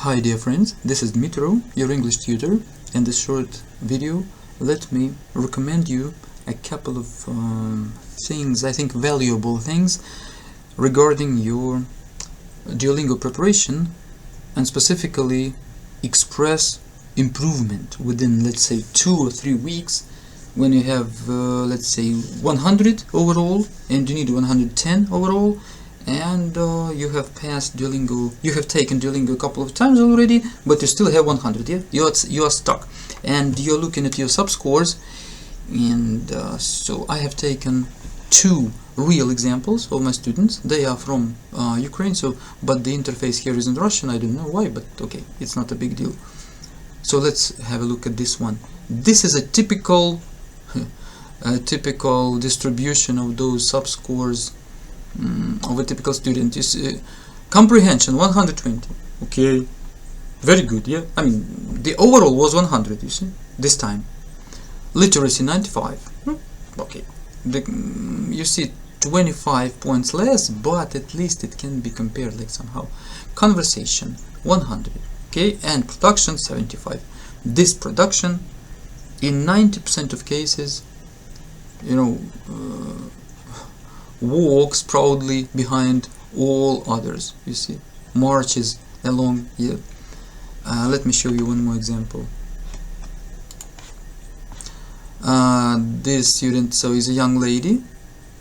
Hi dear friends, this is Dmitro, your English tutor. In this short video, let me recommend you a couple of things, I think valuable things, regarding your Duolingo preparation, and specifically express improvement within, let's say, 2 or 3 weeks, when you have, let's say, 100 overall and you need 110 overall, and you have passed Duolingo, you have taken Duolingo a couple of times already, but you still have 100, yeah? You are stuck, and you're looking at your subscores, and so I have taken 2 real examples of my students. They are from Ukraine, but the interface here is in Russian. I don't know why, but okay, it's not a big deal. So let's have a look at this one. This is a typical distribution of those subscores of a typical student. You see, comprehension 120, okay, very good, yeah. I mean, the overall was 100, you see, this time. Literacy 95, okay. You see 25 points less, but at least it can be compared like somehow. Conversation 100, okay, and production 75. This production, in 90% of cases, you know, walks proudly behind all others, you see, marches along here. Let me show you one more example. This student, so is a young lady.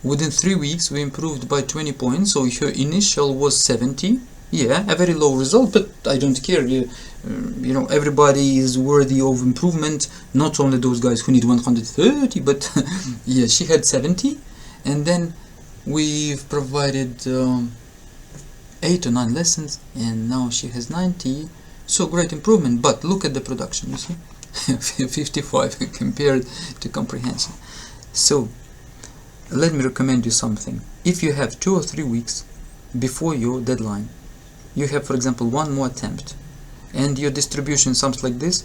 Within 3 weeks we improved by 20 points, so her initial was 70. Yeah, a very low result, but I don't care. You know, everybody is worthy of improvement, not only those guys who need 130, but yeah, she had 70, and then we've provided 8 or 9 lessons, and now she has 90, so great improvement. But look at the production, you see, 55 compared to comprehension. So let me recommend you something. If you have 2 or 3 weeks before your deadline, you have, for example, 1 more attempt, and your distribution something like this,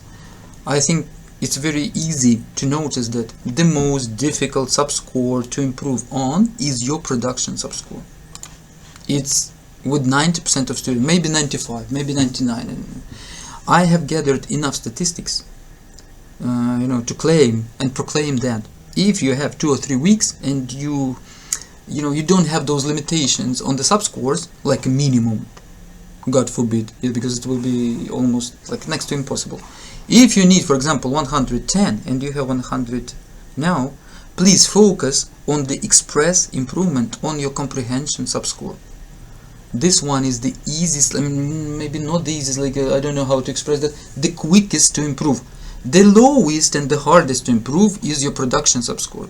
I think it's very easy to notice that the most difficult subscore to improve on is your production subscore. It's with 90% of students, maybe 95, maybe 99. And I have gathered enough statistics, you know, to claim and proclaim that if you have 2 or 3 weeks and you don't have those limitations on the subscores, like a minimum, God forbid, because it will be almost like next to impossible. If you need, for example, 110 and you have 100 now, please focus on the express improvement on your comprehension subscore. This one is the easiest, I mean, maybe not the easiest, like I don't know how to express that, the quickest to improve. The lowest and the hardest to improve is your production subscore.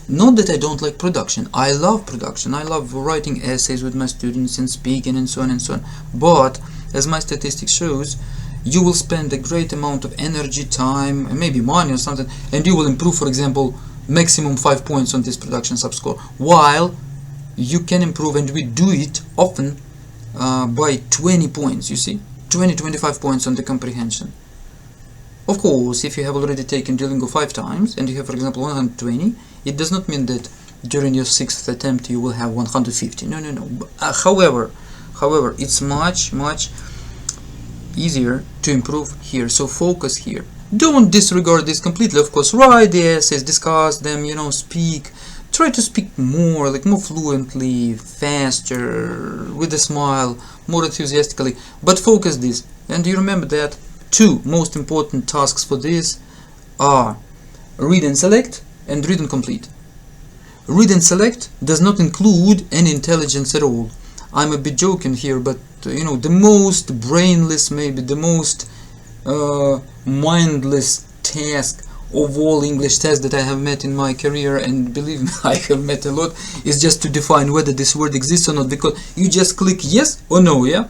Not that I don't like production. I love production. I love writing essays with my students and speaking and so on and so on. But as my statistics shows, you will spend a great amount of energy, time, and maybe money or something, and you will improve, for example, maximum 5 points on this production subscore, while you can improve, and we do it often, by 20 points, you see, 20-25 points on the comprehension. Of course, if you have already taken Duolingo 5 times and you have, for example, 120, it does not mean that during your 6th attempt you will have 150. No. However, it's much easier to improve here, so focus here. Don't disregard this completely, of course. Write the essays, discuss them, you know, speak. Try to speak more, like more fluently, faster, with a smile, more enthusiastically, but focus this. And you remember that 2 most important tasks for this are read and select and read and complete. Read and select does not include any intelligence at all. I'm a bit joking here, but you know, the most brainless, maybe the most mindless task of all English tests that I have met in my career, and believe me, I have met a lot, is just to define whether this word exists or not, because you just click yes or no, yeah?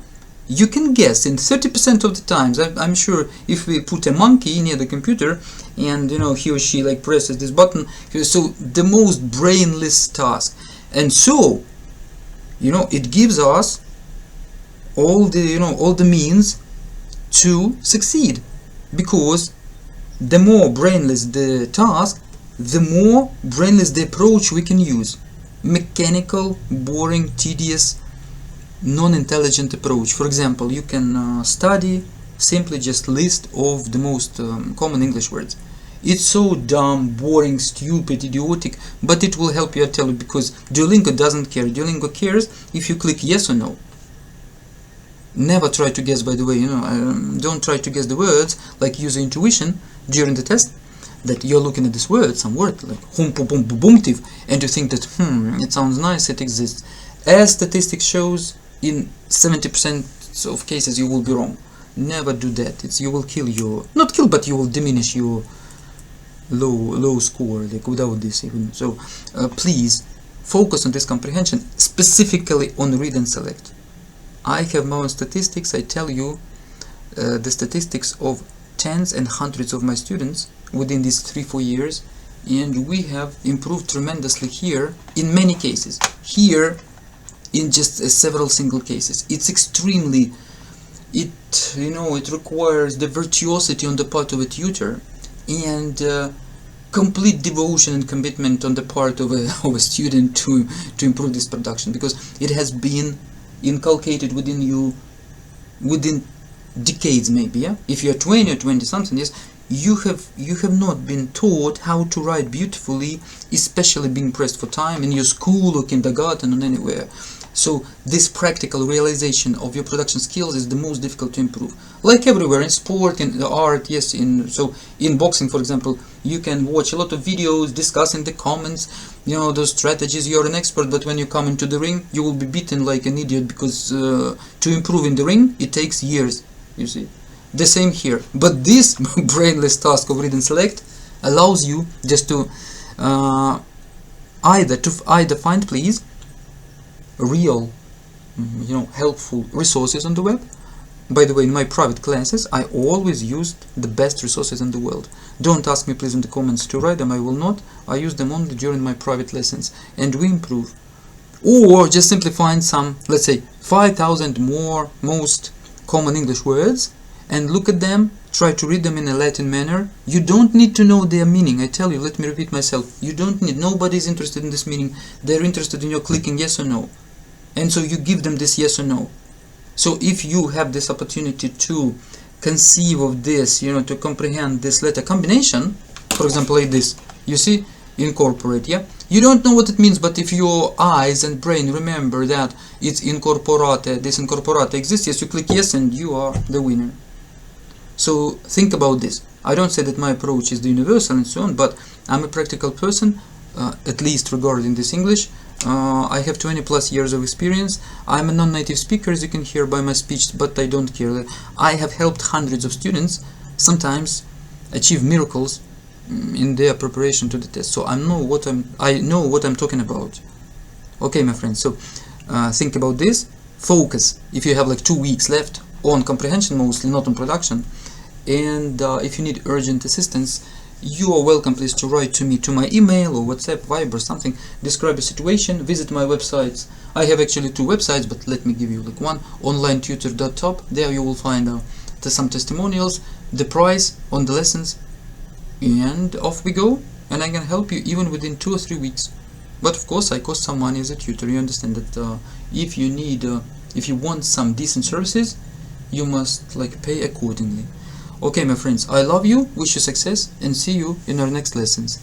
You can guess in 30% of the times. I'm sure if we put a monkey near the computer and, you know, he or she like presses this button, so the most brainless task. And so, you know, it gives us all the means to succeed, because the more brainless the task, the more brainless the approach we can use. Mechanical, boring, tedious, non-intelligent approach. For example, you can study simply just list of the most common English words. It's so dumb, boring, stupid, idiotic, but it will help you, I tell you, because Duolingo doesn't care. Duolingo cares if you click yes or no. Never try to guess, by the way, don't try to guess the words, like use your intuition during the test, that you're looking at this word, some word like hum pum pum bumtiv, and you think that it sounds nice, it exists. As statistics shows, in 70% of cases you will be wrong. Never do that. You will kill your, not kill, but you will diminish your low score, like without this even. So please focus on this comprehension, specifically on read and select. I have my own statistics. I tell you the statistics of tens and hundreds of my students within these 3-4 years, and we have improved tremendously here in many cases. Here in just several single cases. It's extremely, it requires the virtuosity on the part of a tutor and complete devotion and commitment on the part of a student to improve this production, because it has been inculcated within you within decades, maybe. Yeah, if you're 20 or 20 something, yes, you have not been taught how to write beautifully, especially being pressed for time in your school or kindergarten or anywhere. So this practical realization of your production skills is the most difficult to improve. Like everywhere, in sport, in art, yes, so in boxing, for example, you can watch a lot of videos, discuss in the comments, those strategies, you're an expert, but when you come into the ring, you will be beaten like an idiot, because to improve in the ring, it takes years, you see. The same here. But this brainless task of read and select allows you just to either find, please, real helpful resources on the web. By the way, in my private classes I always used the best resources in the world. Don't ask me please in the comments to write them, I will not. I use them only during my private lessons, and we improve. Or just simply find some, let's say 5,000 most common English words and look at them, try to read them in a Latin manner. You don't need to know their meaning. I tell you, let me repeat myself, you don't need, nobody is interested in this meaning. They're interested in your clicking yes or no. And so you give them this yes or no. So if you have this opportunity to conceive of this, to comprehend this letter combination, for example, like this, you see, incorporate, yeah? You don't know what it means, but if your eyes and brain remember that it's incorporate, this incorporate exists, yes, you click yes and you are the winner. So think about this. I don't say that my approach is the universal and so on, but I'm a practical person, at least regarding this English. I have 20+ years of experience. I'm a non-native speaker, as you can hear by my speech, but I don't care. I have helped hundreds of students sometimes achieve miracles in their preparation to the test. So I know what I'm talking about. Okay, my friends. So think about this. Focus. If you have like 2 weeks left on comprehension, mostly not on production, and if you need urgent assistance, you are welcome please to write to me to my email or WhatsApp, Viber, something. Describe your situation. Visit my websites. I have actually 2 websites, but let me give you like one: onlinetutor.top. There you will find some testimonials, the price on the lessons, and off we go. And I can help you even within 2 or 3 weeks. But of course I cost some money as a tutor. You understand that if you want some decent services, you must like pay accordingly. Okay, my friends, I love you, wish you success, and see you in our next lessons.